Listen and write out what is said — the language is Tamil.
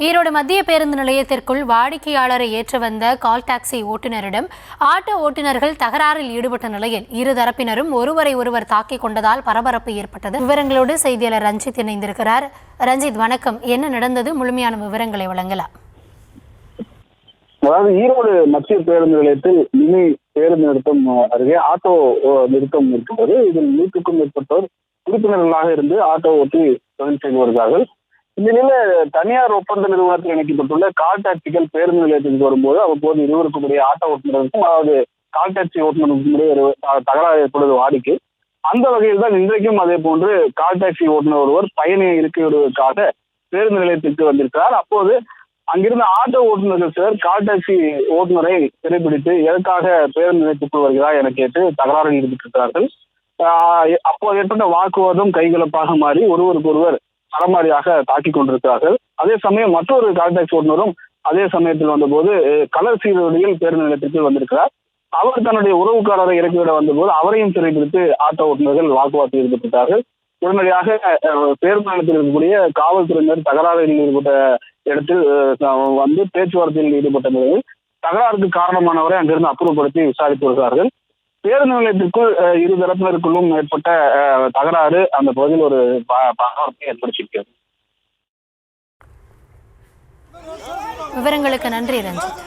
ஈரோடு மத்திய பேருந்து நிலையத்திற்குள் வாடிக்கையாளரை ஏற்ற வந்த கால் டாக்ஸி ஓட்டுநரிடம் ஆட்டோ ஓட்டுநர்கள் தகராறில் ஈடுபட்ட நிலையில் இரு தரப்பினரும் ஒருவரை ஒருவர் தாக்கிக் கொண்டதால் பரபரப்பு ஏற்பட்டது. விவரங்களோடு செய்தியாளர் ரஞ்சித் இணைந்திருக்கிறார். ரஞ்சித், வணக்கம். என்ன நடந்தது? முழுமையான விவரங்களை வழங்கலாம். அதாவது ஈரோடு மத்திய பேருந்து நிலையத்தில் மினி பேருந்து நிறுத்தம் அருகே ஆட்டோ நிறுத்தம் இருக்கிறது. இதில் 100க்கும் மேற்பட்டோர் உறுப்பினர்களாக இருந்து ஆட்டோ ஓட்டி தொழில் செய்து வருகிறார்கள். இந்த நிலையில தனியார் ஒப்பந்த நிறுவனத்தில் இணைக்கப்பட்டுள்ள கால் டாக்சிகள் பேருந்து நிலையத்திற்கு வரும்போது அவ்வப்போது இருவருக்கும் இடையே ஆட்டோ ஓட்டுநருக்கும் அதாவது கால் டாக்சி ஓட்டுநருக்கும் இடையே ஒரு தகராறு ஏற்படுவது வாடிக்கை. அந்த வகையில் தான் இன்றைக்கும் அதே போன்று கால் டாக்சி ஓட்டுநர் ஒருவர் பயணியை இருக்கை விடுவதற்காக பேருந்து நிலையத்திற்கு வந்திருக்கிறார். அப்போது அங்கிருந்த ஆட்டோ ஓட்டுநர்கள் சிலர் கால் டாக்சி ஓட்டுநரை சிறைப்பிடித்து எதற்காக பேருந்து நிலையத்திற்குள் வருகிறார் என கேட்டு தகராறில் ஈடுபட்டிருக்கிறார்கள். அப்போது ஏற்பட்ட வாக்குவாதம் கைகலப்பாக மாறி ஒருவருக்கு ஒருவர் சரமாரியாக தாக்கிக் கொண்டிருக்கிறார்கள். அதே சமயம் மற்றொரு கால் டாக்சி ஓட்டுநரும் அதே சமயத்தில் வந்தபோது கலர் சீருடையில் பேருந்து நிலையத்திற்கு வந்திருக்கிறார். அவர் தன்னுடைய உறவுக்காரரை இறக்கிவிட வந்தபோது அவரையும் சிறைப்பிடித்து ஆட்டோ ஓட்டுநர்கள் வாக்குவாதத்தில் ஈடுபட்டார்கள். உடனடியாக பேருந்து நிலையத்தில் இருக்கக்கூடிய காவல்துறையினர் தகராறில் ஈடுபட்ட இடத்தில் வந்து பேச்சுவார்த்தையில் ஈடுபட்ட நிலையில் தகராறுக்கு காரணமானவரை அங்கிருந்து அப்புறப்படுத்தி விசாரித்து வருகிறார்கள். பேருந்து நிலையத்திற்குள் இரு தரப்பினருக்குள்ளும் ஏற்பட்ட தகராறு அந்த பகுதியில் ஒரு பரபரப்பை ஏற்படுத்தியிருக்கிறது. விவரங்களுக்கு நன்றி ரஞ்சித்.